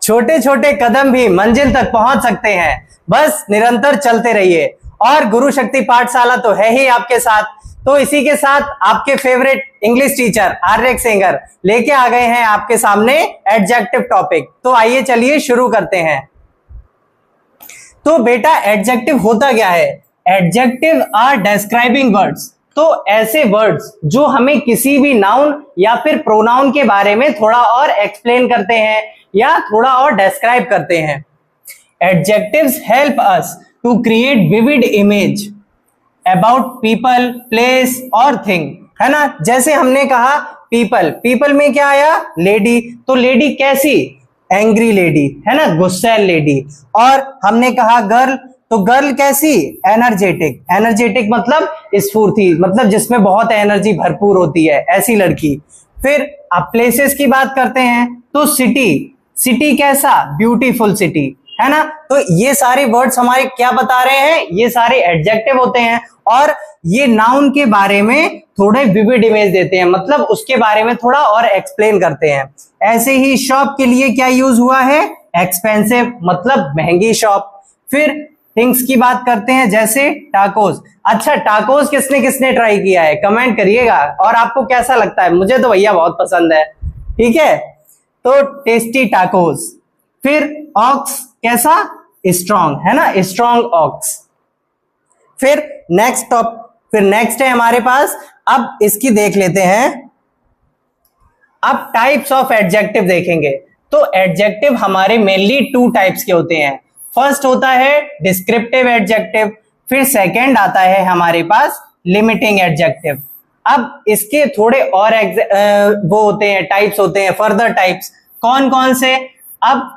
छोटे छोटे कदम भी मंजिल तक पहुंच सकते हैं, बस निरंतर चलते रहिए। और गुरु शक्ति पाठशाला तो है ही आपके साथ। तो इसी के साथ आपके favourite English teacher Aryak Sengar लेके आ गए हैं आपके सामने एडजेक्टिव टॉपिक। तो आइए चलिए शुरू करते हैं। तो बेटा एडजेक्टिव होता क्या है? Adjective are describing words. तो ऐसे वर्ड्स जो हमें किसी भी नाउन या फिर प्रोनाउन के बारे में थोड़ा और एक्सप्लेन करते हैं या थोड़ा और डिस्क्राइब करते हैं। Adjectives help us to create vivid image about people, place और थिंग, है ना। जैसे हमने कहा पीपल, पीपल में क्या आया? लेडी। तो लेडी कैसी? एंग्री लेडी, है ना, गुस्सैल लेडी। और हमने कहा गर्ल, तो गर्ल कैसी? एनर्जेटिक। एनर्जेटिक मतलब स्फूर्ति, मतलब जिसमें बहुत एनर्जी भरपूर होती है, ऐसी लड़की। फिर अब प्लेसेस की बात करते हैं तो सिटी, सिटी कैसा? ब्यूटीफुल सिटी, है ना। तो ये सारे वर्ड्स हमारे क्या बता रहे हैं? ये सारे एडजेक्टिव होते हैं और ये नाउन के बारे में थोड़े विविड इमेज देते हैं, मतलब उसके बारे में थोड़ा और एक्सप्लेन करते हैं। ऐसे ही शॉप के लिए क्या यूज हुआ है? एक्सपेंसिव, मतलब महंगी शॉप। फिर थिंग्स की बात करते हैं जैसे टाकोस। अच्छा, टाकोस किसने किसने ट्राई किया है? कमेंट करिएगा और आपको कैसा लगता है। मुझे तो भैया बहुत पसंद है। ठीक है, तो टेस्टी टाकोस। फिर ऑक्स कैसा? स्ट्रॉन्ग, है ना, स्ट्रॉन्ग ऑक्स। फिर नेक्स्ट है हमारे पास, अब इसकी देख लेते हैं। अब टाइप्स ऑफ एडजेक्टिव देखेंगे। तो एडजेक्टिव हमारे मेनली 2 टाइप्स के होते हैं। फर्स्ट होता है डिस्क्रिप्टिव एडजेक्टिव, फिर सेकंड आता है हमारे पास लिमिटिंग एडजेक्टिव। अब इसके थोड़े और वो होते हैं, टाइप्स होते हैं, फर्दर टाइप्स। कौन कौन से? अब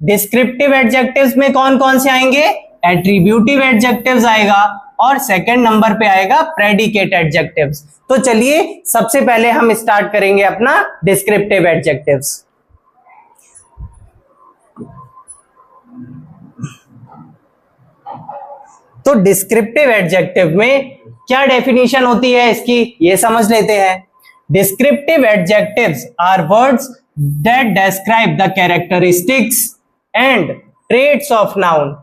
डिस्क्रिप्टिव एडजेक्टिव्स में कौन कौन से आएंगे? एट्रीब्यूटिव एडजेक्टिव्स आएगा और सेकंड नंबर पे आएगा प्रेडिकेट एडजेक्टिव्स। तो चलिए सबसे पहले हम स्टार्ट करेंगे अपना डिस्क्रिप्टिव एडजेक्टिव्स। तो डिस्क्रिप्टिव एडजेक्टिव में क्या डेफिनेशन होती है इसकी, ये समझ लेते हैं। Descriptive adjectives are words that describe the characteristics and traits of noun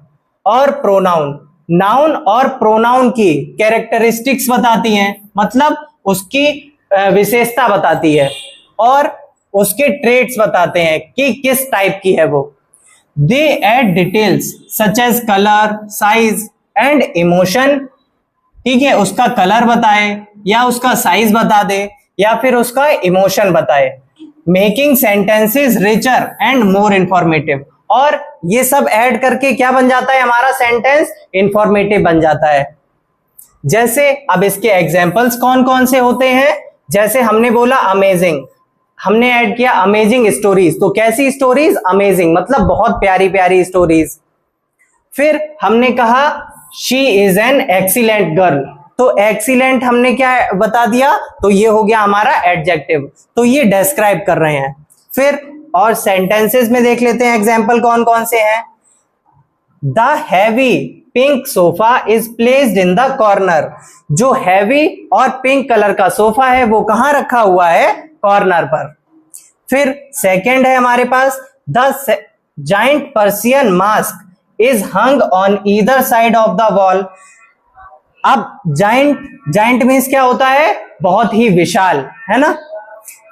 और प्रोनाउन। नाउन और प्रोनाउन की कैरेक्टरिस्टिक्स बताती हैं, मतलब उसकी विशेषता बताती है, और उसके ट्रेट्स बताते हैं कि किस टाइप की है वो। They add details such as colour, size and emotion. ठीक है, उसका कलर बताए या उसका साइज बता दे या फिर उसका इमोशन बताए। Making sentences richer and more informative. और ये सब ऐड करके क्या बन जाता है? हमारा सेंटेंस इंफॉर्मेटिव बन जाता है। जैसे अब इसके एग्जांपल्स कौन कौन से होते हैं? जैसे हमने बोला अमेजिंग, हमने ऐड किया अमेजिंग स्टोरीज। तो कैसी स्टोरीज? अमेजिंग, मतलब बहुत प्यारी प्यारी स्टोरीज। फिर हमने कहा she is an excellent girl. तो एक्सीलेंट हमने क्या बता दिया? तो ये हो गया हमारा एडजेक्टिव। तो ये डिस्क्राइब कर रहे हैं। फिर और सेंटेंसेस में देख लेते हैं एग्जाम्पल कौन कौन से हैं। The heavy pink sofa is placed in the corner. जो हैवी और पिंक कलर का सोफा है वो कहां रखा हुआ है? कॉर्नर पर। फिर सेकंड है हमारे पास, the giant Persian mask is hung on either side of the wall. अब जाइंट मीन्स क्या होता है? बहुत ही विशाल, है ना।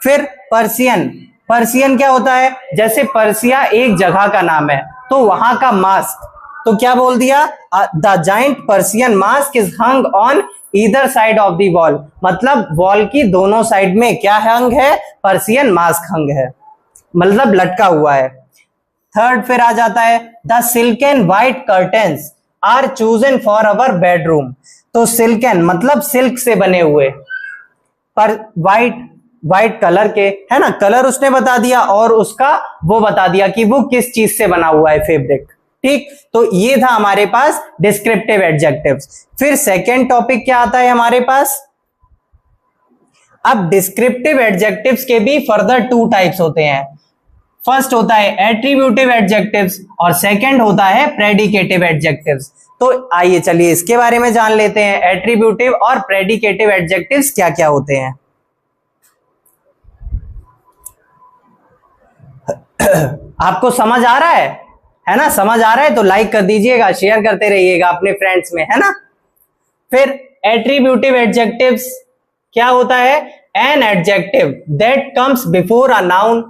फिर पर्सियन, पर्सियन क्या होता है? जैसे पर्सिया एक जगह का नाम है, तो वहां का मास्क, तो क्या बोल दिया? The giant Persian mask is hung on either side of the wall, मतलब वॉल की दोनों साइड में क्या हंग है? पर्सियन मास्क हंग है, मतलब लटका हुआ है। थर्ड फिर आ जाता है, the silken white curtains are chosen for our bedroom. तो सिल्कन मतलब सिल्क से बने हुए, पर व्हाइट कलर के, है ना, कलर उसने बता दिया और उसका वो बता दिया कि वो किस चीज से बना हुआ है, फैब्रिक। ठीक, तो ये था हमारे पास डिस्क्रिप्टिव एडजेक्टिव्स। फिर सेकेंड टॉपिक क्या आता है हमारे पास? अब डिस्क्रिप्टिव एडजेक्टिव्स के भी फर्दर 2 टाइप्स होते हैं। फर्स्ट होता है एट्रीब्यूटिव एडजेक्टिव्स और सेकंड होता है प्रेडिकेटिव एडजेक्टिव्स। तो आइए चलिए इसके बारे में जान लेते हैं, एट्रीब्यूटिव और प्रेडिकेटिव एडजेक्टिव्स क्या क्या होते हैं। आपको समझ आ रहा है ना? समझ आ रहा है तो लाइक कर दीजिएगा, शेयर करते रहिएगा अपने फ्रेंड्स में, है ना? फिर एट्रीब्यूटिव एडजेक्टिव्स क्या होता है? N adjective that comes before a noun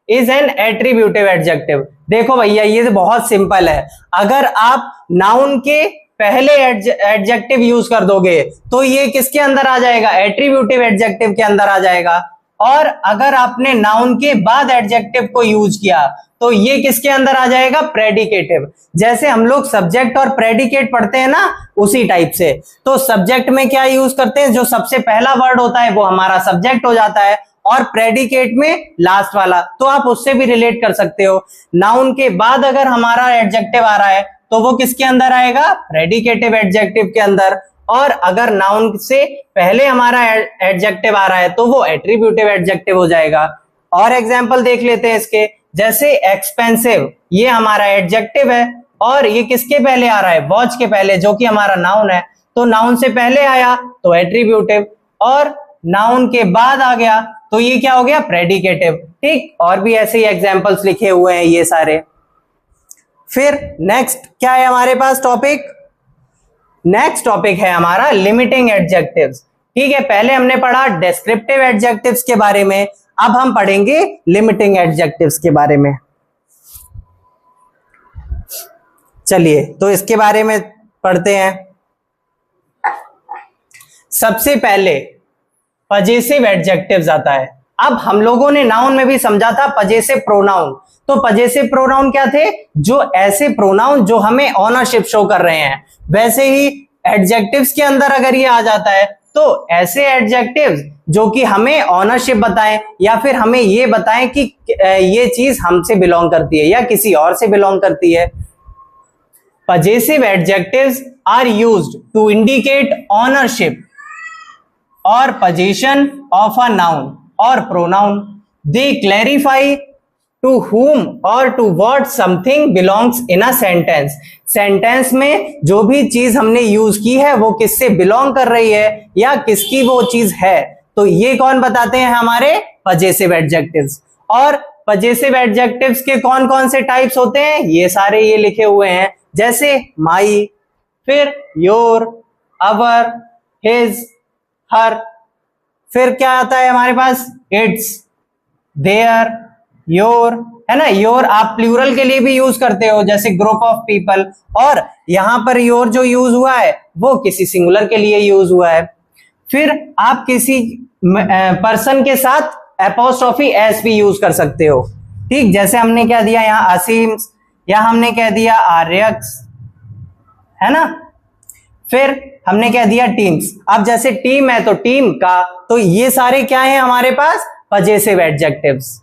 is an attributive adjective. देखो भैया ये तो बहुत सिंपल है, अगर आप नाउन के पहले एडजेक्टिव यूज कर दोगे तो ये किसके अंदर आ जाएगा? एट्रीब्यूटिव एडजेक्टिव के अंदर आ जाएगा। और अगर आपने नाउन के बाद एडजेक्टिव को यूज किया तो ये किसके अंदर आ जाएगा? प्रेडिकेटिव। जैसे हम लोग सब्जेक्ट और प्रेडिकेट पढ़ते हैं ना, उसी टाइप से। तो सब्जेक्ट में क्या यूज करते हैं? जो सबसे पहला वर्ड होता है वो हमारा सब्जेक्ट हो जाता है, और प्रेडिकेट में लास्ट वाला। तो आप उससे भी रिलेट कर सकते हो, नाउन के बाद अगर हमारा एडजेक्टिव आ रहा है तो वो किसके अंदर आएगा? प्रेडिकेटिव एडजेक्टिव के अंदर। और अगर नाउन से पहले हमारा एडजेक्टिव आ रहा है तो वो एट्रीब्यूटिव एडजेक्टिव हो जाएगा। और एग्जांपल देख लेते हैं इसके, जैसे एक्सपेंसिव, ये हमारा एडजेक्टिव है और ये किसके पहले आ रहा है? वॉच के पहले, जो कि हमारा नाउन है। तो नाउन से पहले आया तो एट्रीब्यूटिव, और नाउन के बाद आ गया तो ये क्या हो गया? प्रेडिकेटिव। ठीक, और भी ऐसे ही एग्जांपल्स लिखे हुए हैं ये सारे। फिर नेक्स्ट क्या है हमारे पास टॉपिक? नेक्स्ट टॉपिक है हमारा लिमिटिंग एडजेक्टिव्स। ठीक है, पहले हमने पढ़ा डिस्क्रिप्टिव एडजेक्टिव्स के बारे में, अब हम पढ़ेंगे लिमिटिंग एडजेक्टिव्स के बारे में। चलिए तो इसके बारे में पढ़ते हैं। सबसे पहले पजेसिव एडजेक्टिव्स आता है। अब हम लोगों ने नाउन में भी समझा था पजेसिव प्रोनाउन। तो पजेसिव प्रोनाउन क्या थे? जो ऐसे प्रोनाउन जो हमें ऑनरशिप शो कर रहे हैं। वैसे ही एडजेक्टिव्स के अंदर अगर ये आ जाता है तो ऐसे एडजेक्टिव्स जो कि हमें ऑनरशिप बताएं या फिर हमें ये बताएं कि ये चीज हमसे बिलोंग करती है या किसी और से बिलोंग करती है। Possessive adjectives are used to indicate ownership or possession of a noun or pronoun. They clarify to whom or to what something belongs in a sentence. Sentence में जो भी चीज हमने यूज की है वो किससे बिलोंग कर रही है या किसकी वो चीज है, तो ये कौन बताते हैं? हमारे पजेसिव एडजेक्टिव्स। और पजेसिव एडजेक्टिव्स के कौन कौन से टाइप्स होते हैं? ये सारे ये लिखे हुए हैं, जैसे माई, फिर योर, अवर, हिज, हर। फिर क्या आता है हमारे पास? इट्स, देयर, योर, है ना? योर आप प्लूरल के लिए भी यूज करते हो, जैसे ग्रुप ऑफ पीपल। और यहां पर योर जो यूज हुआ है वो किसी सिंगुलर के लिए यूज हुआ है। फिर आप किसी पर्सन के साथ एपोस्ट्रोफी एस भी यूज कर सकते हो। ठीक, जैसे हमने क्या दिया यहाँ? असीम, या हमने कह दिया आर्यक्स, है ना? फिर हमने क्या दिया? टीम्स। अब जैसे टीम है तो टीम का, तो ये सारे क्या है हमारे पास? Possessive adjectives.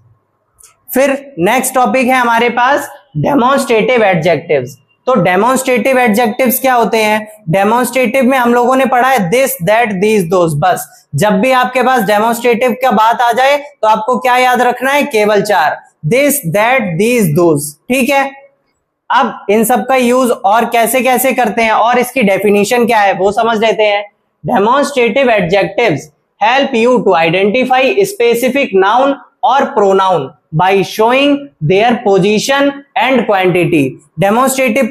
फिर नेक्स्ट टॉपिक है हमारे पास डेमोन्स्ट्रेटिव एडजेक्टिव्स। तो डेमोन्स्ट्रेटिव एडजेक्टिव्स क्या होते हैं? डेमोन्स्ट्रेटिव में हम लोगों ने पढ़ा है दिस, दैट, दीज, दोस। बस जब भी आपके पास डेमोन्स्ट्रेटिव का बात आ जाए तो आपको क्या याद रखना है? केवल 4, दिस, दैट, दीज, दोस। ठीक है, अब इन सब का यूज और कैसे कैसे करते हैं और इसकी डेफिनेशन क्या है वो समझ लेते हैं। Demonstrative adjectives help you to identify specific noun और pronoun by showing their position and quantity. Demonstrative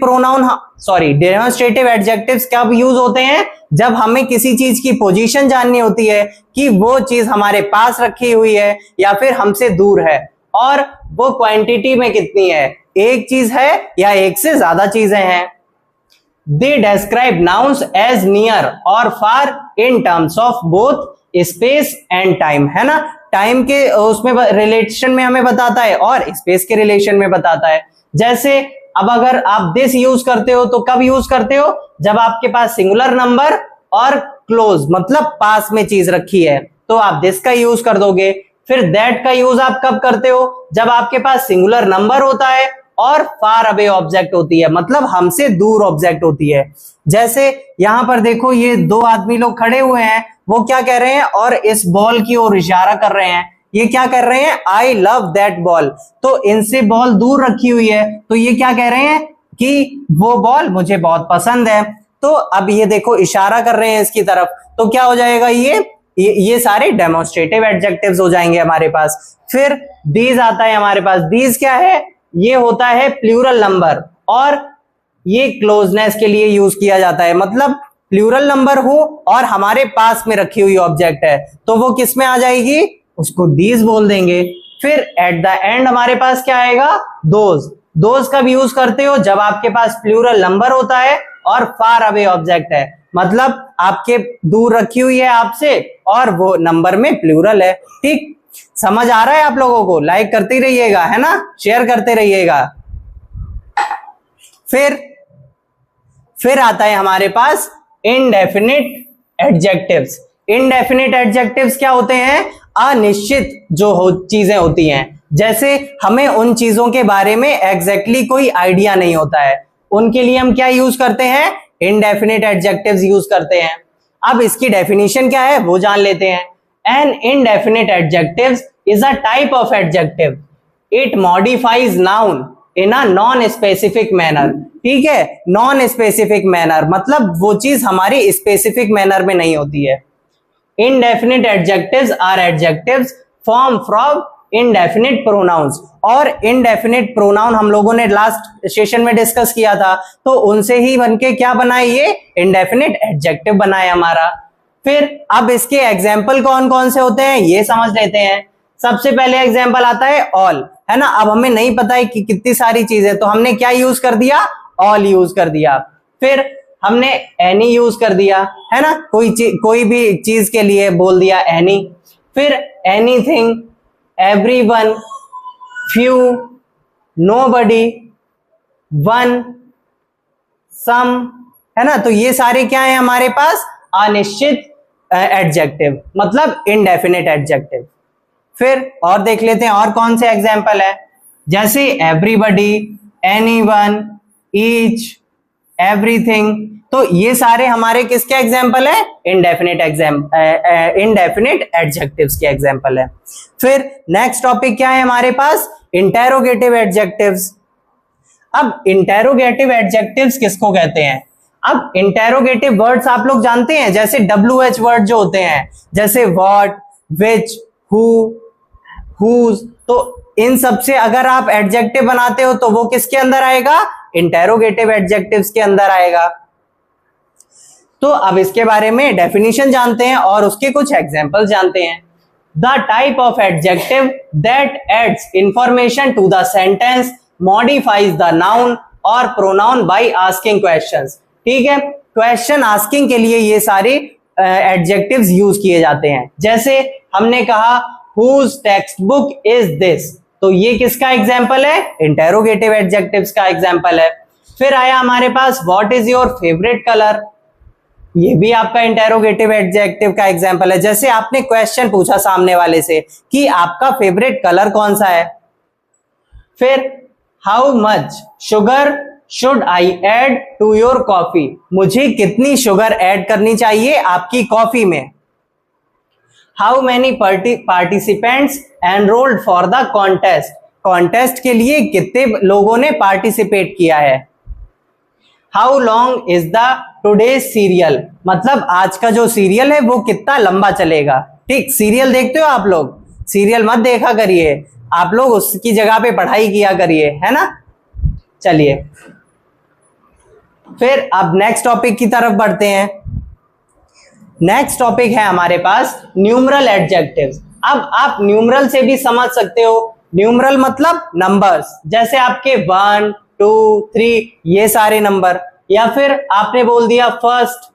demonstrative adjectives कब यूज होते हैं? जब हमें किसी चीज की पोजीशन जाननी होती है कि वो चीज हमारे पास रखी हुई है या फिर हमसे दूर है, और वो क्वांटिटी में कितनी है, एक चीज है या एक से ज्यादा चीजें हैं। They describe nouns as near और far in terms of both space and time, है ना? टाइम के उसमें रिलेशन में हमें बताता है और स्पेस के रिलेशन में बताता है। जैसे अब अगर आप दिस यूज करते हो तो कब यूज करते हो? जब आपके पास सिंगुलर नंबर और क्लोज मतलब पास में चीज रखी है तो आप दिस का यूज कर दोगे। फिर दैट का यूज आप कब करते हो? जब आपके पास सिंगुलर नंबर होता है और फार अवे ऑब्जेक्ट होती है, मतलब हमसे दूर ऑब्जेक्ट होती है। जैसे यहां पर देखो ये दो आदमी लोग खड़े हुए हैं, वो क्या कह रहे हैं? और इस बॉल की ओर इशारा कर रहे हैं। ये क्या कर रहे हैं? I love that ball. तो इनसे बॉल दूर रखी हुई है तो ये क्या कह रहे हैं कि वो बॉल मुझे बहुत पसंद है। तो अब ये देखो इशारा कर रहे हैं इसकी तरफ, तो क्या हो जाएगा? ये सारे डेमोन्स्ट्रेटिव एडजेक्टिव्स हो जाएंगे हमारे पास। फिर दीज आता है हमारे पास। दीज क्या है? ये होता है प्लूरल नंबर और ये क्लोजनेस के लिए यूज किया जाता है। मतलब प्लूरल नंबर हो और हमारे पास में रखी हुई ऑब्जेक्ट है तो वो किस में आ जाएगी, उसको दीज बोल देंगे। फिर एट द एंड हमारे पास क्या आएगा, दोज। दोज कब यूज करते हो, जब आपके पास प्लूरल नंबर होता है और फार अवे ऑब्जेक्ट है, मतलब आपके दूर रखी हुई है आपसे और वो नंबर में प्लूरल है। ठीक, समझ आ रहा है आप लोगों को? लाइक करते रहिएगा, है ना, शेयर करते रहिएगा। फिर आता है हमारे पास इनडेफिनिट एडजेक्टिव्स। इनडेफिनिट एडजेक्टिव्स क्या होते हैं, अनिश्चित जो चीजें होती हैं, जैसे हमें उन चीजों के बारे में एग्जैक्टली कोई आइडिया नहीं होता है, उनके लिए हम क्या यूज करते हैं, इनडेफिनिट एडजेक्टिव्स यूज करते हैं। अब इसकी डेफिनेशन क्या है वो जान लेते हैं। An indefinite adjectives is a type of adjective, it modifies noun in a non specific manner. ठीक है, नॉन स्पेसिफिक मैनर मतलब वो चीज हमारी स्पेसिफिक मैनर में नहीं होती है। Indefinite adjectives are adjectives form from indefinite pronouns, और इनडेफिनिट प्रोनाउन हम लोगों ने लास्ट सेशन में डिस्कस किया था, तो उनसे ही बनके क्या बनाए, ये इनडेफिनिट एडजेक्टिव बनाए हमारा। फिर अब इसके एग्जाम्पल कौन कौन से होते हैं ये समझ लेते हैं। सबसे पहले एग्जाम्पल आता है ऑल, है ना। अब हमें नहीं पता है कि कितनी सारी चीजें, तो हमने क्या यूज कर दिया, ऑल यूज कर दिया। फिर हमने एनी यूज कर दिया, है ना, कोई भी चीज के लिए बोल दिया एनी। फिर anything, everyone, few, nobody, one, some, है ना। तो ये सारे क्या है हमारे पास, अनिश्चित एडजेक्टिव मतलब इनडेफिनिट एडजेक्टिव। फिर और देख लेते हैं और कौन से एग्जाम्पल है, जैसे एवरीबडी, एनीवन, ईच, एवरीथिंग। तो ये सारे हमारे किसके एग्जाम्पल है, इनडेफिनिट एडजेक्टिव्स के एग्जाम्पल है। फिर नेक्स्ट टॉपिक क्या है हमारे पास, इंटेरोगेटिव एडजेक्टिव्स। अब इंटेरोगेटिव एडजेक्टिव्स किसको कहते हैं, अब इंटेरोगेटिव वर्ड्स आप लोग जानते हैं, जैसे WH वर्ड जो होते हैं, जैसे व्हाट, विच, हु, हुज, तो इन सब से अगर आप एडजेक्टिव बनाते हो तो वो किसके अंदर आएगा, इंटेरोगेटिव एडजेक्टिव्स के अंदर आएगा। तो अब इसके बारे में डेफिनेशन जानते हैं और उसके कुछ एग्जांपल जानते हैं। The type of adjective that adds information to the sentence, modifies the noun और प्रोनाउन बाय आस्किंग क्वेश्चंस। ठीक है, क्वेश्चन आस्किंग के लिए ये सारे एडजेक्टिव्स यूज किए जाते हैं। जैसे हमने कहा whose textbook is this, तो ये किसका एग्जाम्पल है, इंटेरोगेटिव एडजेक्टिव्स का एग्जाम्पल है। फिर आया हमारे पास what is your favourite colour, ये भी आपका इंटेरोगेटिव एडजेक्टिव का एग्जाम्पल है। जैसे आपने क्वेश्चन पूछा सामने वाले से कि आपका फेवरेट कलर कौन सा है। फिर how much sugar should I add to your coffee, मुझे कितनी शुगर ऐड करनी चाहिए आपकी कॉफी में। How many participants enrolled for the contest, contest के लिए कितने लोगों ने पार्टिसिपेट किया है। How long is the today's serial, मतलब आज का जो सीरियल है वो कितना लंबा चलेगा। ठीक, सीरियल देखते हो आप लोग, सीरियल मत देखा करिए आप लोग, उसकी जगह पे पढ़ाई किया करिए, है ना। चलिए फिर अब नेक्स्ट टॉपिक की तरफ बढ़ते हैं। नेक्स्ट टॉपिक है हमारे पास न्यूमरल एडजेक्टिव्स। अब आप न्यूमरल से भी समझ सकते हो, न्यूमरल मतलब नंबर्स, जैसे आपके 1, 2, 3 ये सारे नंबर, या फिर आपने बोल दिया फर्स्ट,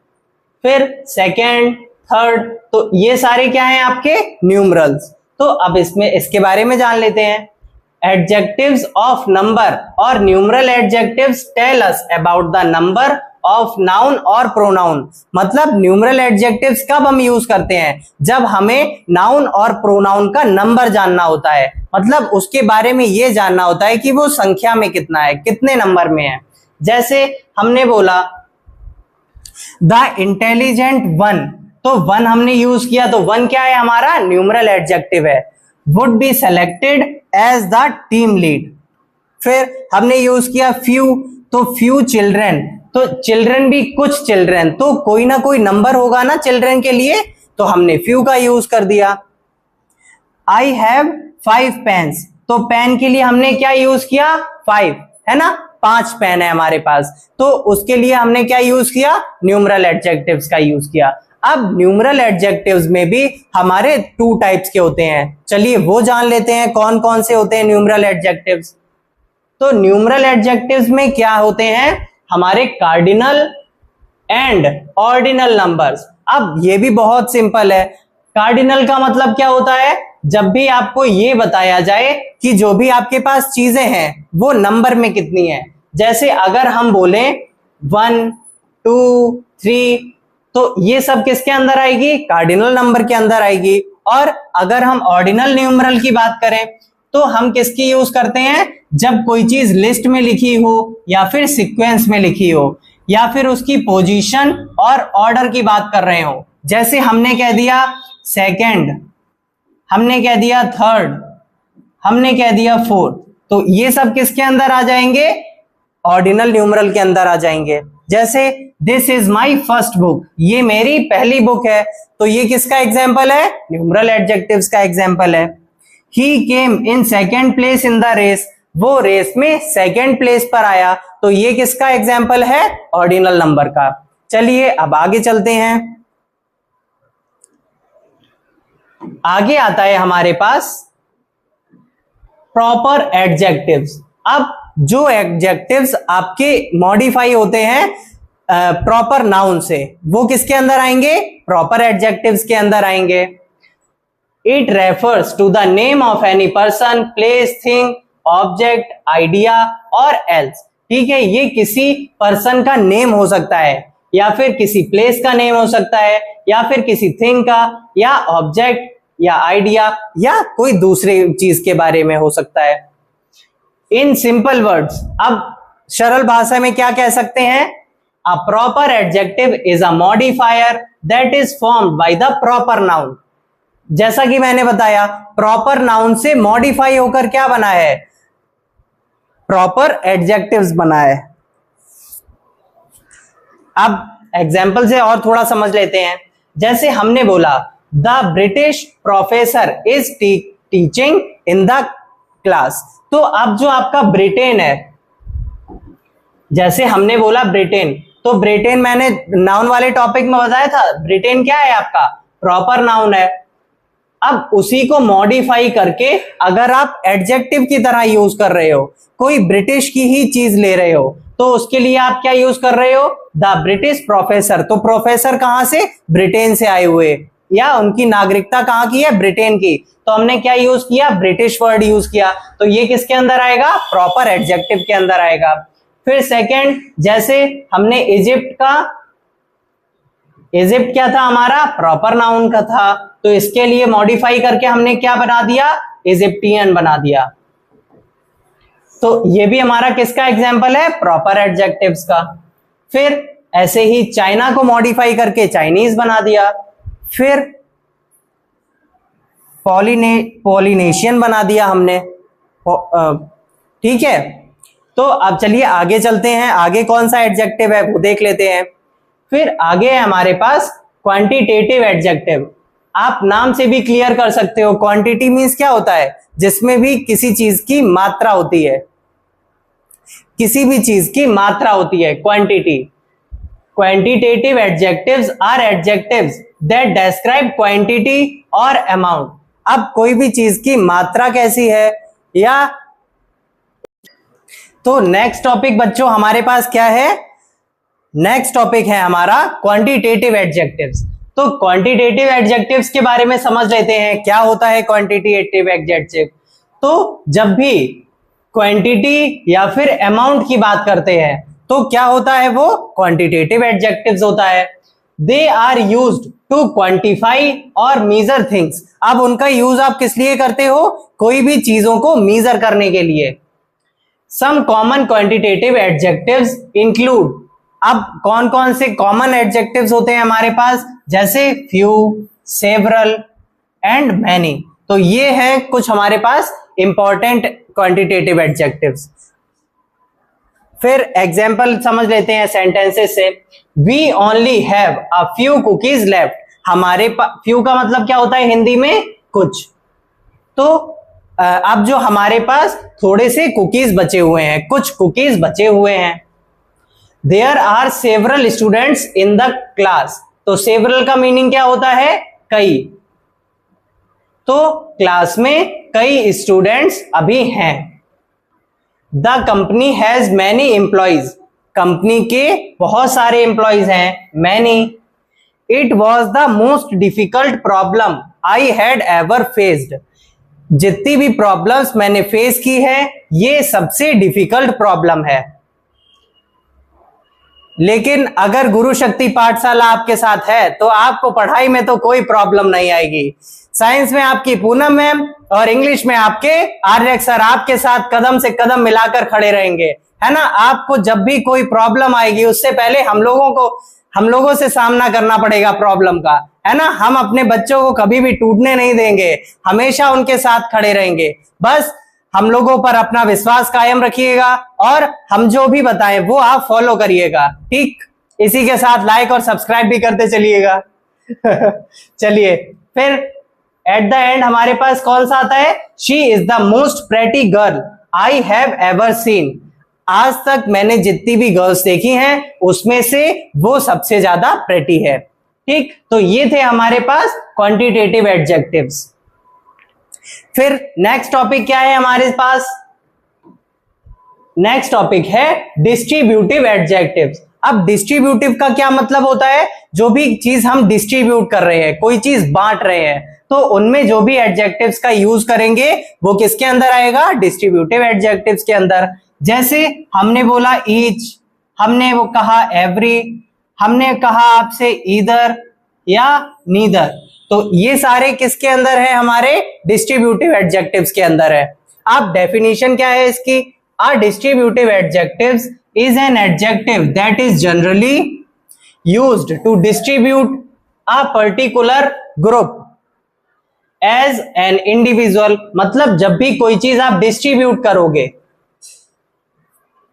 फिर सेकेंड, थर्ड, तो ये सारे क्या हैं आपके न्यूमरल्स। तो अब इसके बारे में जान लेते हैं। एडजेक्टिव्स ऑफ नंबर और numeral adjectives tell us about the number of noun और प्रोनाउन, मतलब न्यूमरल एडजेक्टिव्स कब हम यूज करते हैं, जब हमें नाउन और प्रोनाउन का नंबर जानना होता है, मतलब उसके बारे में ये जानना होता है कि वो संख्या में कितना है, कितने नंबर में है। जैसे हमने बोला द इंटेलिजेंट वन, तो वन हमने यूज किया, तो वन क्या है हमारा, न्यूमरल एडजेक्टिव है। Would be selected as the team lead. फिर हमने यूज किया फ्यू, तो फ्यू चिल्ड्रेन, तो चिल्ड्रन भी कुछ चिल्ड्रन, तो कोई ना कोई नंबर होगा ना चिल्ड्रन के लिए, तो हमने फ्यू का यूज कर दिया। आई हैव 5 पेन्स, तो पेन के लिए हमने क्या यूज किया, 5, है ना, 5 पेन है हमारे पास, तो उसके लिए हमने क्या यूज किया, न्यूमरल एडजेक्टिव्स का यूज किया। अब न्यूमरल एडजेक्टिव्स में भी हमारे 2 टाइप्स के होते हैं, चलिए वो जान लेते हैं कौन कौन से होते हैं न्यूमरल एडजेक्टिव्स। तो न्यूमरल एडजेक्टिव्स में क्या होते हैं, हमारे कार्डिनल एंड ऑर्डिनल नंबर्स। अब ये भी बहुत सिंपल है, कार्डिनल का मतलब क्या होता है, जब भी आपको ये बताया जाए कि जो भी आपके पास चीजें हैं वो नंबर में कितनी है, जैसे अगर हम बोलें 1 2 3, तो ये सब किसके अंदर आएगी, कार्डिनल नंबर के अंदर आएगी। और अगर हम ऑर्डिनल न्यूमरल की बात करें तो हम किसकी यूज करते हैं, जब कोई चीज लिस्ट में लिखी हो या फिर सीक्वेंस में लिखी हो या फिर उसकी पोजीशन और ऑर्डर की बात कर रहे हो। जैसे हमने कह दिया सेकंड, हमने कह दिया थर्ड, हमने कह दिया फोर्थ, तो ये सब किसके अंदर आ जाएंगे, ऑर्डिनल न्यूमरल के अंदर आ जाएंगे। जैसे this is my first book, ये मेरी पहली बुक है, तो ये किसका एग्जाम्पल है, न्यूमरल एडजेक्टिव्स का एग्जाम्पल है। He came in second place in the race, वो रेस में सेकेंड प्लेस पर आया, तो ये किसका एग्जाम्पल है, ऑर्डिनल नंबर का। चलिए अब आगे चलते हैं, आगे आता है हमारे पास प्रॉपर एडजेक्टिव्स। अब जो एडजेक्टिव्स आपके मॉडिफाई होते हैं प्रॉपर नाउन से, वो किसके अंदर आएंगे, प्रॉपर एडजेक्टिव्स के अंदर आएंगे। It refers to the name of any person, place, thing, object, idea और else। ठीक है, ये किसी पर्सन का नेम हो सकता है या फिर किसी प्लेस का नेम हो सकता है या फिर किसी थिंग का या ऑब्जेक्ट या आइडिया या कोई दूसरी चीज के बारे में हो सकता है। इन सिंपल वर्ड्स, अब सरल भाषा में क्या कह सकते हैं, a proper adjective is a modifier that is formed by the proper noun. जैसा कि मैंने बताया, प्रॉपर नाउन से मॉडिफाई होकर क्या बना है, प्रॉपर एडजेक्टिव्स बना है। अब एग्जाम्पल से और थोड़ा समझ लेते हैं। जैसे हमने बोला the British professor is teaching in the class, तो अब जो आपका ब्रिटेन है, जैसे हमने बोला ब्रिटेन, तो ब्रिटेन मैंने नाउन वाले टॉपिक में बताया था, ब्रिटेन क्या है आपका, प्रॉपर नाउन है। अब उसी को मॉडिफाई करके अगर आप एडजेक्टिव की तरह यूज कर रहे हो, कोई ब्रिटिश की ही चीज ले रहे हो, तो उसके लिए आप क्या यूज कर रहे हो, द ब्रिटिश प्रोफेसर। तो प्रोफेसर कहां से, ब्रिटेन से आए हुए, या उनकी नागरिकता कहां की है, ब्रिटेन की, तो हमने क्या यूज किया, ब्रिटिश वर्ड यूज किया, तो ये किसके अंदर आएगा, प्रॉपर एडजेक्टिव के अंदर आएगा। फिर सेकेंड, जैसे हमने इजिप्ट का, इजिप्ट क्या था हमारा, प्रॉपर नाउन का था, तो इसके लिए मॉडिफाई करके हमने क्या बना दिया, इजिप्टियन बना दिया। तो ये भी हमारा किसका एग्जाम्पल है, प्रॉपर एडजेक्टिव्स का। फिर ऐसे ही चाइना को मॉडिफाई करके चाइनीज बना दिया, फिर पॉलिनेशियन बना दिया हमने, ठीक है। तो अब चलिए आगे चलते हैं, आगे कौन सा एडजेक्टिव है वो देख लेते हैं। फिर आगे है हमारे पास क्वांटिटेटिव एडजेक्टिव। आप नाम से भी क्लियर कर सकते हो, क्वांटिटी मींस क्या होता है, जिसमें भी किसी चीज की मात्रा होती है, किसी भी चीज की मात्रा होती है, quantity. Quantitative adjectives are adjectives that describe quantity और अमाउंट। अब कोई भी चीज की मात्रा कैसी है, या तो नेक्स्ट टॉपिक बच्चों हमारे पास क्या है, नेक्स्ट टॉपिक है हमारा क्वांटिटेटिव एडजेक्टिव्स। तो क्वांटिटेटिव एडजेक्टिव्स के बारे में समझ लेते हैं, क्या होता है क्वांटिटेटिव एडजेक्टिव। तो जब भी क्वांटिटी या फिर अमाउंट की बात करते हैं तो क्या होता है, वो क्वांटिटेटिव एडजेक्टिव्स होता है। They are used to quantify और मेजर थिंग्स। अब उनका यूज आप किस लिए करते हो, कोई भी चीजों को मेजर करने के लिए। Some common quantitative adjectives include, अब कौन कौन से कॉमन एडजेक्टिव्स होते हैं हमारे पास, जैसे फ्यू, सेवरल एंड मैनी। तो ये है कुछ हमारे पास इंपॉर्टेंट क्वांटिटेटिव एडजेक्टिव्स। फिर एग्जाम्पल समझ लेते हैं सेंटेंसेस से। We only have a few cookies left. हमारे पास, फ्यू का मतलब क्या होता है हिंदी में, कुछ। तो अब जो हमारे पास थोड़े से कुकीज बचे हुए हैं, कुछ कुकीज बचे हुए हैं। There are several students in the class. तो सेवरल का मीनिंग क्या होता है? कई। तो क्लास में कई स्टूडेंट्स अभी हैं। The company has many employees. Company के बहुत सारे एम्प्लॉइज हैं, many. It was the most difficult problem I had ever faced. जितनी भी प्रॉब्लम्स मैंने फेस की है, ये सबसे डिफिकल्ट प्रॉब्लम है। लेकिन अगर गुरु शक्ति पाठशाला आपके साथ है तो आपको पढ़ाई में तो कोई प्रॉब्लम नहीं आएगी। साइंस में आपकी पूनम मैम और इंग्लिश में आपके आर्यक सर आपके साथ कदम से कदम मिलाकर खड़े रहेंगे, है ना। आपको जब भी कोई प्रॉब्लम आएगी उससे पहले हम लोगों से सामना करना पड़ेगा प्रॉब्लम का, है ना। हम अपने बच्चों को कभी भी टूटने नहीं देंगे, हमेशा उनके साथ खड़े रहेंगे। बस हम लोगों पर अपना विश्वास कायम रखिएगा और हम जो भी बताएं वो आप फॉलो करिएगा, ठीक। इसी के साथ लाइक और सब्सक्राइब भी करते चलिएगा। चलिए फिर एट द एंड हमारे पास कौन सा आता है? She is the most pretty girl I have ever seen. आज तक मैंने जितनी भी गर्ल्स देखी हैं उसमें से वो सबसे ज्यादा प्रेटी है, ठीक। तो ये थे हमारे पास क्वांटिटेटिव एडजेक्टिव्स। फिर नेक्स्ट टॉपिक क्या है हमारे पास? नेक्स्ट टॉपिक है डिस्ट्रीब्यूटिव एडजेक्टिव्स। अब डिस्ट्रीब्यूटिव का क्या मतलब होता है? जो भी चीज हम डिस्ट्रीब्यूट कर रहे हैं, कोई चीज बांट रहे हैं, तो उनमें जो भी एडजेक्टिव्स का यूज करेंगे वो किसके अंदर आएगा? डिस्ट्रीब्यूटिव एडजेक्टिव्स के अंदर। जैसे हमने बोला ईच, हमने वो कहा एवरी, हमने कहा आपसे ईदर या नीदर, तो ये सारे किसके अंदर है? हमारे डिस्ट्रीब्यूटिव एडजेक्टिव्स के अंदर है। अब डेफिनेशन क्या है इसकी? A distributive adjectives is an adjective that is generally used to distribute a particular group as an individual. मतलब जब भी कोई चीज आप डिस्ट्रीब्यूट करोगे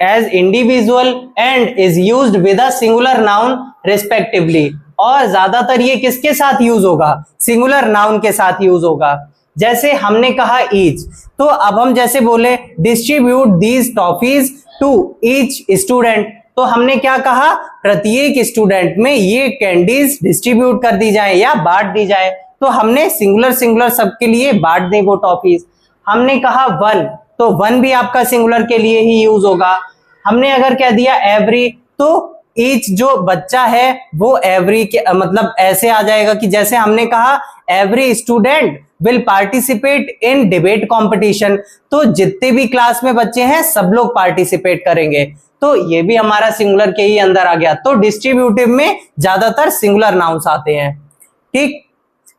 as individual and is used with a singular noun respectively. और ज्यादातर ये किसके साथ यूज होगा? सिंगुलर नाउन के साथ यूज होगा। जैसे हमने कहा ईच, तो अब हम जैसे बोले distribute these toffees to each student, तो हमने क्या कहा? प्रत्येक स्टूडेंट में ये कैंडीज डिस्ट्रीब्यूट कर दी जाए या बांट दी जाए। तो हमने सिंगुलर सबके लिए बांट दें वो टॉफीज। हमने कहा वन, तो वन भी आपका सिंगुलर के लिए ही यूज होगा। हमने अगर कह दिया एवरी, तो ईच जो बच्चा है वो एवरी के मतलब ऐसे आ जाएगा कि जैसे हमने कहा every student will participate in debate competition, तो जितने भी क्लास में बच्चे हैं सब लोग पार्टिसिपेट करेंगे। तो ये भी हमारा सिंगुलर के ही अंदर आ गया। तो डिस्ट्रीब्यूटिव में ज्यादातर सिंगुलर नाउन्स आते हैं, ठीक।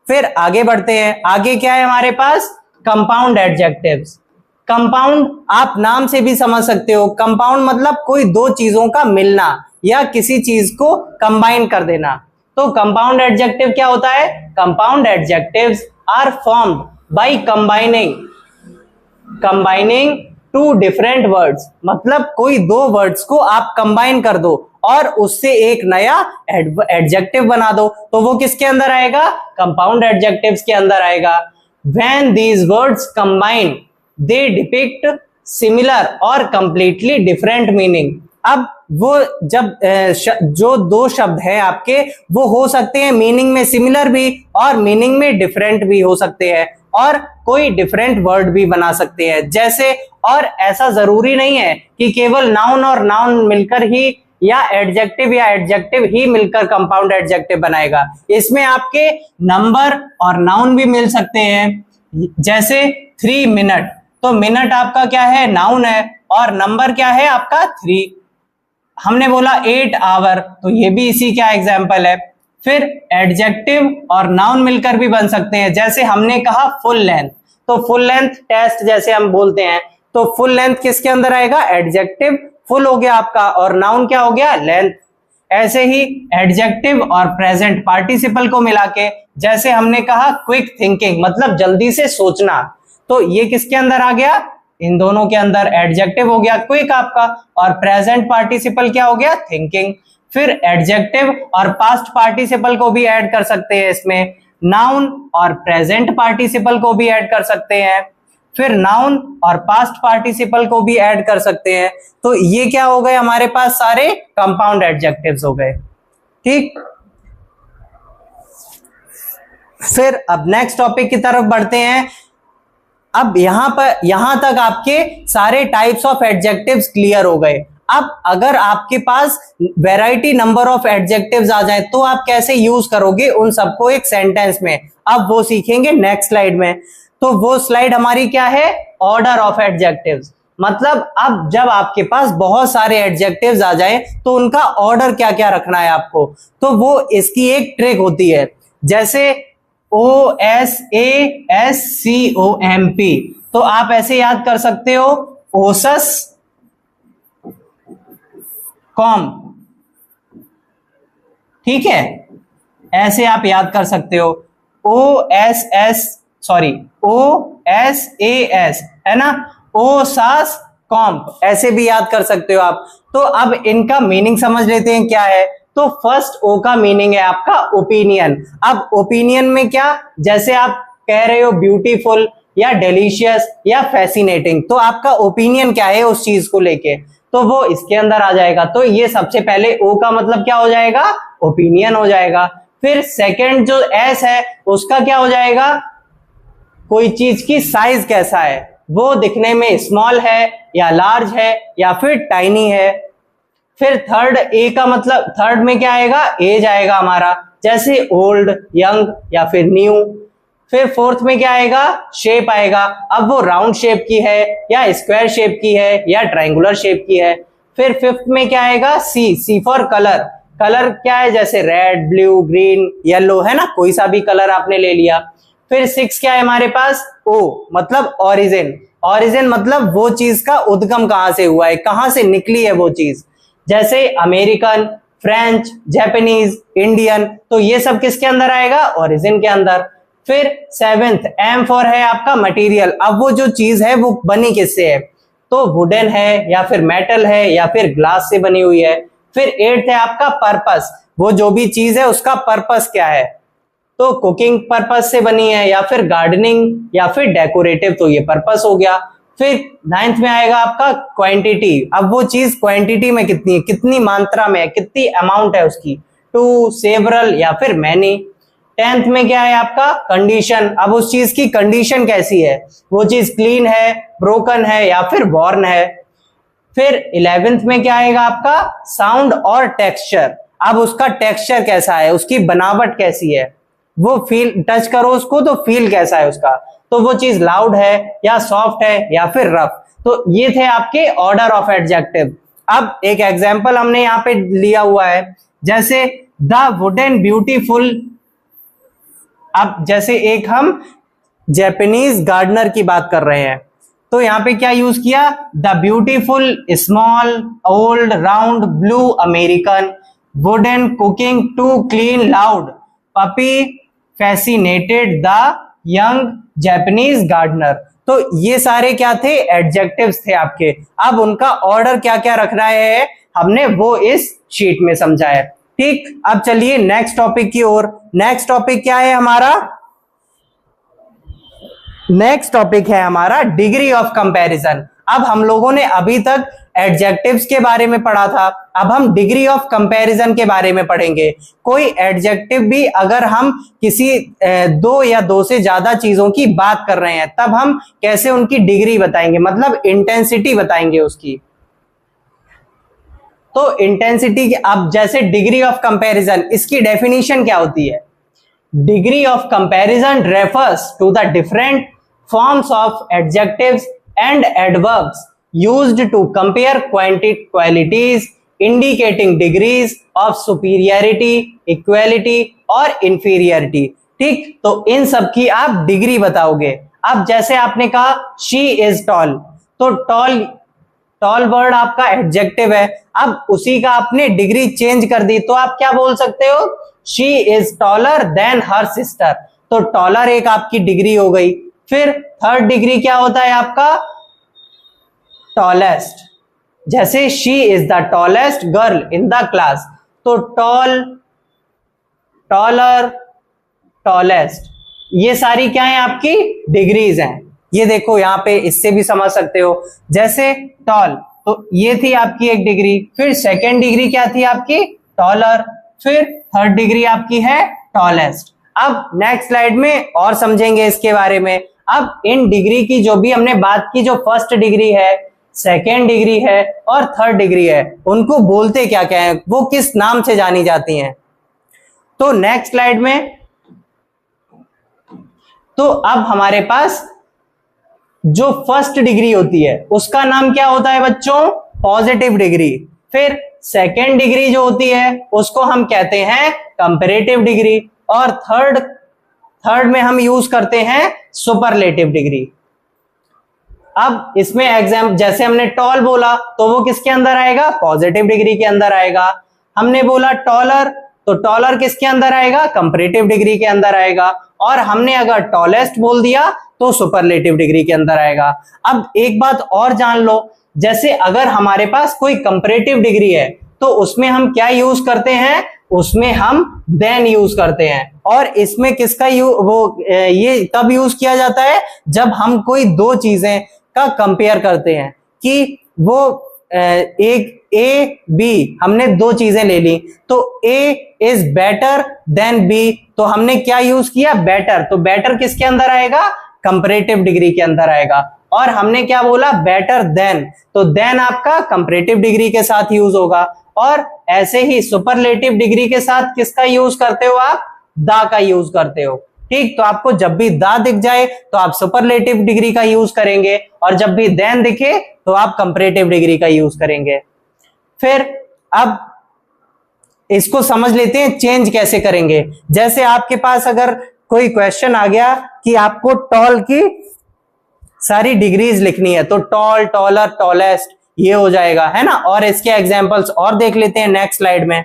फिर आगे बढ़ते हैं। आगे क्या है हमारे पास? Compound adjectives. कंपाउंड आप नाम से भी समझ सकते हो। कंपाउंड मतलब कोई दो चीजों का मिलना या किसी चीज को कंबाइन कर देना। तो कंपाउंड एडजेक्टिव क्या होता है? Compound adjectives are formed by combining two different words. मतलब कोई दो वर्ड्स को आप कंबाइन कर दो और उससे एक नया एडजेक्टिव बना दो, तो वो किसके अंदर आएगा? कंपाउंड एडजेक्टिव्स के अंदर आएगा। When these words combine they depict similar और कंप्लीटली डिफरेंट मीनिंग। अब वो जब जो दो शब्द हैं आपके, वो हो सकते हैं मीनिंग में सिमिलर भी और मीनिंग में डिफरेंट भी हो सकते हैं, और कोई डिफरेंट वर्ड भी बना सकते हैं। जैसे, और ऐसा जरूरी नहीं है कि केवल नाउन और नाउन मिलकर ही या एडजेक्टिव ही मिलकर कंपाउंड एडजेक्टिव बनाएगा। इसमें आपके नंबर और नाउन भी मिल सकते हैं। जैसे 3 मिनट, तो मिनट आपका क्या है? नाउन है, और नंबर क्या है आपका? 3। हमने बोला 8 आवर, तो ये भी इसी का एग्जाम्पल है। फिर एडजेक्टिव और नाउन मिलकर भी बन सकते हैं। जैसे हमने कहा फुल लेंथ, तो फुल लेंथ टेस्ट जैसे हम बोलते हैं, तो फुल लेंथ किसके अंदर आएगा? एडजेक्टिव फुल हो गया आपका, और नाउन क्या हो गया? लेंथ। ऐसे ही एडजेक्टिव और प्रेजेंट पार्टिसिपल को मिला के, जैसे हमने कहा क्विक थिंकिंग, मतलब जल्दी से सोचना, तो ये किसके अंदर आ गया? इन दोनों के अंदर। एडजेक्टिव हो गया क्विक आपका, और प्रेजेंट पार्टिसिपल क्या हो गया? थिंकिंग। फिर एडजेक्टिव और पास्ट पार्टिसिपल को भी ऐड कर सकते हैं इसमें, नाउन और प्रेजेंट पार्टिसिपल को भी ऐड कर सकते हैं। फिर नाउन और पास्ट पार्टिसिपल को भी ऐड कर सकते हैं। तो ये क्या हो गए हमारे पास, सारे कंपाउंड एडजेक्टिव्स हो गए। ठीक, फिर अब नेक्स्ट टॉपिक की तरफ बढ़ते हैं। अब यहां तक आपके सारे टाइप्स ऑफ एडजेक्टिव्स क्लियर हो गए। अब अगर आपके पास वैरायटी नंबर ऑफ एडजेक्टिव्स आ जाए तो आप कैसे यूज करोगे उन सबको एक सेंटेंस में, अब वो सीखेंगे नेक्स्ट स्लाइड में। तो वो स्लाइड हमारी क्या है, ऑर्डर ऑफ एडजेक्टिव्स। मतलब अब जब आपके पास बहुत सारे एडजेक्टिव्स आ जाए तो उनका ऑर्डर क्या क्या रखना है आपको, तो वो इसकी एक ट्रिक होती है। जैसे OSASCOMP, तो आप ऐसे याद कर सकते हो, ओसस कॉम, ठीक है, ऐसे आप याद कर सकते हो। OSAS है ना, ओसास कॉम्प, ऐसे भी याद कर सकते हो आप। तो अब इनका मीनिंग समझ लेते हैं क्या है। तो फर्स्ट ओ का मीनिंग है आपका ओपिनियन। अब ओपिनियन में क्या, जैसे आप कह रहे हो ब्यूटीफुल या डिलीशियस या फैसिनेटिंग, तो आपका ओपिनियन क्या है उस चीज को लेके, तो वो इसके अंदर आ जाएगा। तो ये सबसे पहले ओ का मतलब क्या हो जाएगा, ओपिनियन हो जाएगा। फिर सेकंड जो एस है उसका क्या हो जाएगा, कोई चीज की साइज कैसा है, वो दिखने में स्मॉल है या लार्ज है या फिर टाइनी है। फिर थर्ड ए का मतलब, थर्ड में क्या आएगा, एज आएगा हमारा, जैसे ओल्ड, यंग या फिर न्यू। फिर फोर्थ में क्या आएगा, शेप आएगा, अब वो राउंड शेप की है या स्क्वायर शेप की है या ट्रायंगुलर शेप की है। फिर फिफ्थ में क्या आएगा, सी फॉर कलर, कलर क्या है, जैसे रेड, ब्लू, ग्रीन, येलो, है ना, कोई सा भी कलर आपने ले लिया। फिर सिक्स क्या है हमारे पास, ओ मतलब ओरिजिन, ओरिजिन मतलब वो चीज का उद्गम कहां से हुआ है, कहां से निकली है वो चीज, जैसे अमेरिकन, फ्रेंच, जापानीज, इंडियन, तो ये सब किसके अंदर आएगा, ओरिजिन के अंदर। फिर सेवेंथ एम फॉर है आपका मटेरियल, अब वो जो चीज है वो बनी किससे है, तो वुडन है या फिर मेटल है या फिर ग्लास से बनी हुई है। फिर एट्थ है आपका पर्पस, वो जो भी चीज है उसका पर्पस क्या है, तो कुकिंग पर्पस से बनी है या फिर गार्डनिंग या फिर डेकोरेटिव, तो ये पर्पस हो गया। फिर नाइन्थ में आएगा आपका क्वांटिटी, अब वो चीज क्वांटिटी में कितनी है, कितनी मात्रा में है, कितनी अमाउंट है उसकी, टू, सेवरल या फिर मैनी। टेंथ में क्या है आपका कंडीशन, अब उस चीज की कंडीशन कैसी है, वो चीज क्लीन है, ब्रोकन है या फिर वॉर्न है। फिर 11th में क्या आएगा आपका साउंड और टेक्सचर, अब उसका टेक्सचर कैसा है, उसकी बनावट कैसी है, वो फील, टच करो उसको तो फील कैसा है उसका, तो वो चीज लाउड है या सॉफ्ट है या फिर रफ। तो ये थे आपके ऑर्डर ऑफ एडजेक्टिव। अब एक एग्जांपल हमने यहाँ पे लिया हुआ है, जैसे द वुडन ब्यूटीफुल, अब जैसे एक हम जापानीज गार्डनर की बात कर रहे हैं, तो यहाँ पे क्या यूज किया, the beautiful small old round blue American wooden cooking to clean loud puppy fascinated the young Japanese gardener. तो ये सारे क्या थे, एडजेक्टिव्स थे आपके। अब उनका ऑर्डर क्या क्या रखना है हमने वो इस शीट में समझा है। ठीक, अब चलिए नेक्स्ट टॉपिक की ओर। नेक्स्ट टॉपिक क्या है हमारा, नेक्स्ट टॉपिक है हमारा डिग्री ऑफ कंपैरिजन। अब हम लोगों ने अभी तक एडजेक्टिव्स के बारे में पढ़ा था, अब हम डिग्री ऑफ कंपैरिजन के बारे में पढ़ेंगे। कोई एडजेक्टिव भी अगर हम किसी दो या दो से ज्यादा चीजों की बात कर रहे हैं तब हम कैसे उनकी डिग्री बताएंगे, मतलब इंटेंसिटी बताएंगे उसकी। तो इंटेंसिटी, अब जैसे डिग्री ऑफ कंपैरिजन, इसकी डेफिनेशन क्या होती है, degree of comparison refers to the different forms of adjectives and adverbs used to compare qualities indicating degrees of superiority, equality और inferiority। ठीक, तो इन सब की आप डिग्री बताओगे। अब जैसे आपने कहा she is tall, तो टॉल वर्ड आपका एडजेक्टिव है, अब उसी का आपने डिग्री चेंज कर दी तो आप क्या बोल सकते हो, she is taller than her sister, तो टॉलर एक आपकी डिग्री हो गई। फिर थर्ड डिग्री क्या होता है आपका, टॉलेस्ट, जैसे she is the tallest girl in the class, तो टॉल, टॉलर, टॉलेस्ट, ये सारी क्या है आपकी डिग्रीज हैं। ये देखो यहाँ पे इससे भी समझ सकते हो, जैसे टॉल, तो ये थी आपकी एक डिग्री, फिर सेकेंड डिग्री क्या थी आपकी, टॉलर, फिर थर्ड डिग्री आपकी है टॉलेस्ट। अब नेक्स्ट स्लाइड में और समझेंगे इसके बारे में। अब इन डिग्री की जो भी हमने बात की, जो फर्स्ट डिग्री है, सेकेंड डिग्री है और थर्ड डिग्री है, उनको बोलते क्या क्या है, वो किस नाम से जानी जाती हैं। तो नेक्स्ट स्लाइड में, तो अब हमारे पास जो फर्स्ट डिग्री होती है उसका नाम क्या होता है बच्चों, पॉजिटिव डिग्री। फिर सेकेंड डिग्री जो होती है उसको हम कहते हैं कंपैरेटिव डिग्री, और थर्ड में हम यूज करते हैं सुपरलेटिव डिग्री। अब इसमें एग्जाम, जैसे हमने टॉल बोला तो वो किसके अंदर आएगा, पॉजिटिव डिग्री के अंदर आएगा। हमने बोला टॉलर, तो टॉलर किसके अंदर आएगा, कंपैरेटिव डिग्री के अंदर आएगा। और हमने अगर टॉलेस्ट बोल दिया तो सुपरलेटिव डिग्री के अंदर आएगा। अब एक बात और जान लो, जैसे अगर हमारे पास कोई कंपैरेटिव डिग्री है तो उसमें हम क्या यूज करते हैं, उसमें हम देन यूज करते हैं। और इसमें किसका ये तब यूज किया जाता है जब हम कोई दो चीजें का कंपेयर करते हैं, कि वो एक ए बी, हमने दो चीजें ले ली, तो ए इज बेटर देन बी, तो हमने क्या यूज किया, बेटर। तो बेटर किसके अंदर आएगा, कंपैरेटिव डिग्री के अंदर आएगा। और हमने क्या बोला, बेटर देन, तो देन आपका कंपैरेटिव डिग्री के साथ यूज होगा। और ऐसे ही सुपरलेटिव डिग्री के साथ किसका यूज करते हो आप, दा का यूज करते हो। ठीक, तो आपको जब भी दा दिख जाए तो आप सुपरलेटिव डिग्री का यूज करेंगे, और जब भी देन दिखे तो आप कंपैरेटिव डिग्री का यूज करेंगे। फिर अब इसको समझ लेते हैं चेंज कैसे करेंगे। जैसे आपके पास अगर कोई क्वेश्चन आ गया कि आपको टॉल की सारी डिग्रीज लिखनी है, तो टॉल, टॉलर, टॉलेस्ट, ये हो जाएगा, है ना। और इसके एग्जांपल्स और देख लेते हैं नेक्स्ट स्लाइड में।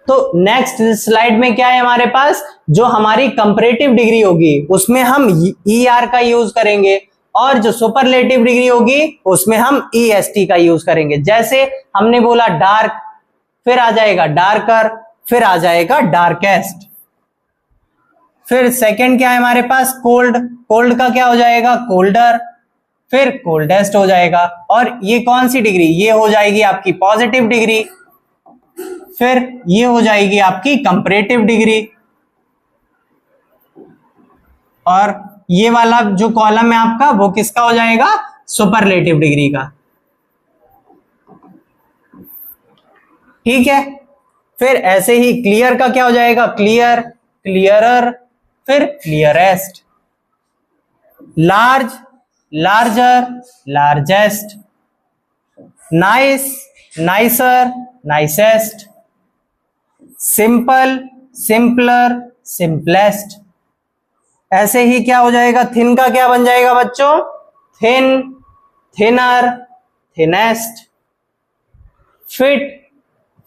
तो नेक्स्ट स्लाइड में क्या है हमारे पास, जो हमारी कंपैरेटिव डिग्री होगी उसमें हम ER का यूज करेंगे, और जो सुपरलेटिव डिग्री होगी उसमें हम EST का यूज करेंगे। जैसे हमने बोला डार्क, फिर आ जाएगा डार्कर, फिर आ जाएगा डार्केस्ट। फिर सेकंड क्या है हमारे पास, कोल्ड, कोल्ड का क्या हो जाएगा, कोल्डर, फिर कोल्डेस्ट हो जाएगा। और ये कौन सी डिग्री, ये हो जाएगी आपकी पॉजिटिव डिग्री। फिर ये हो जाएगी आपकी कंपैरेटिव डिग्री, और ये वाला जो कॉलम है आपका वो किसका हो जाएगा, सुपरलेटिव डिग्री का। ठीक है। फिर ऐसे ही क्लियर का क्या हो जाएगा, क्लियर, क्लियरर, फिर clearest. Large, larger, largest. Nice, nicer, nicest. Simple, simpler, simplest. ऐसे ही क्या हो जाएगा, थिन का क्या बन जाएगा बच्चों, thin, thinner, thinnest. Fit,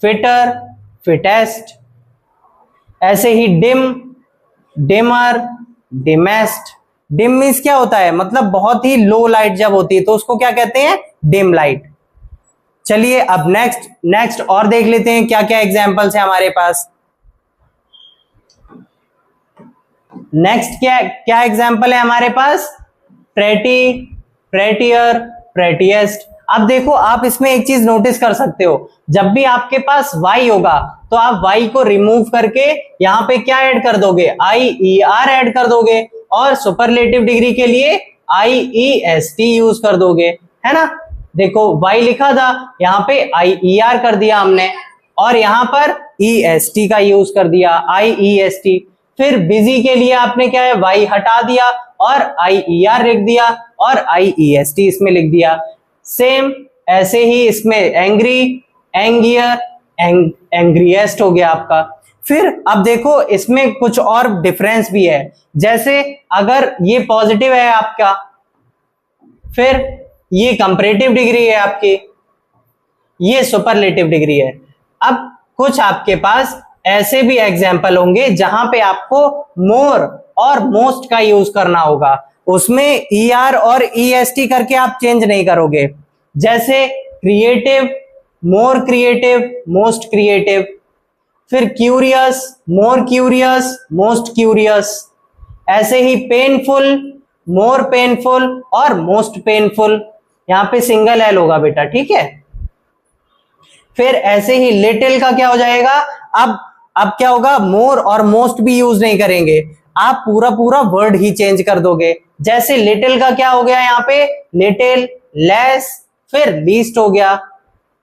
fitter, fittest. ऐसे ही डिम, डिमर, डिमेस्ट। डिम मीन्स क्या होता है, मतलब बहुत ही लो लाइट जब होती है तो उसको क्या कहते हैं, डिम लाइट। चलिए अब नेक्स्ट और देख लेते हैं क्या क्या एग्जांपल्स है हमारे पास। नेक्स्ट क्या एग्जांपल है हमारे पास, प्रेटी, प्रेटियर, प्रेटिएस्ट। अब देखो आप इसमें एक चीज नोटिस कर सकते हो, जब भी आपके पास y होगा तो आप y को रिमूव करके यहां पे क्या ऐड कर दोगे, IER ऐड कर दोगे, और सुपरलेटिव डिग्री के लिए IEST यूज कर दोगे, है ना। देखो y लिखा था, यहाँ पे IER कर दिया हमने, और यहाँ पर EST का यूज कर दिया, IEST। फिर बिजी के लिए आपने क्या है, y हटा दिया और IER लिख दिया, और IEST इसमें लिख दिया। सेम ऐसे ही इसमें एंग्री, एंगियर, एंग्रीएस्ट हो गया आपका। फिर अब देखो इसमें कुछ और डिफरेंस भी है, जैसे अगर ये पॉजिटिव है आपका, फिर ये कंपैरेटिव डिग्री है आपकी, ये सुपरलेटिव डिग्री है। अब कुछ आपके पास ऐसे भी एग्जाम्पल होंगे जहां पे आपको मोर और मोस्ट का यूज करना होगा, उसमें ER और EST करके आप चेंज नहीं करोगे। जैसे creative, more creative, most creative. फिर क्यूरियस, मोर क्यूरियस, मोस्ट क्यूरियस। ऐसे ही पेनफुल, मोर पेनफुल और मोस्ट पेनफुल। यहां पे सिंगल एल होगा बेटा, ठीक है। फिर ऐसे ही लिटिल का क्या हो जाएगा, अब क्या होगा, मोर और मोस्ट भी यूज नहीं करेंगे, आप पूरा पूरा वर्ड ही चेंज कर दोगे। जैसे लिटिल का क्या हो गया यहाँ पे, लिटिल, लेस, फिर लीस्ट हो गया,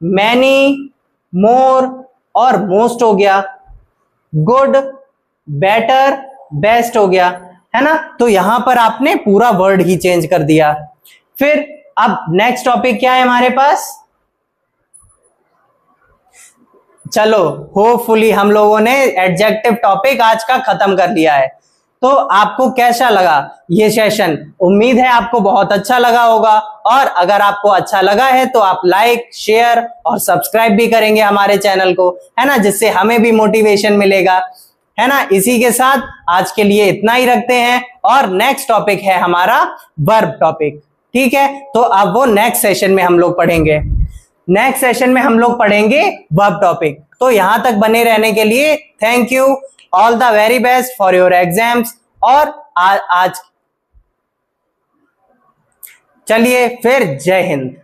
मैनी, मोर और मोस्ट हो गया, गुड, बेटर, बेस्ट हो गया, है ना। तो यहां पर आपने पूरा वर्ड ही चेंज कर दिया। फिर अब नेक्स्ट टॉपिक क्या है हमारे पास, चलो होपफुली हम लोगों ने एडजेक्टिव टॉपिक आज का खत्म कर लिया है। तो आपको कैसा लगा ये सेशन, उम्मीद है आपको बहुत अच्छा लगा होगा, और अगर आपको अच्छा लगा है तो आप लाइक, शेयर और सब्सक्राइब भी करेंगे हमारे चैनल को, है ना, जिससे हमें भी मोटिवेशन मिलेगा, है ना। इसी के साथ आज के लिए इतना ही रखते हैं, और नेक्स्ट टॉपिक है हमारा वर्ब टॉपिक, ठीक है। तो अब वो नेक्स्ट सेशन में हम लोग पढ़ेंगे, नेक्स्ट सेशन में हम लोग पढ़ेंगे वर्ब टॉपिक। तो यहां तक बने रहने के लिए thank you, all the very best for your exams. और आज चलिए फिर, जय हिंद।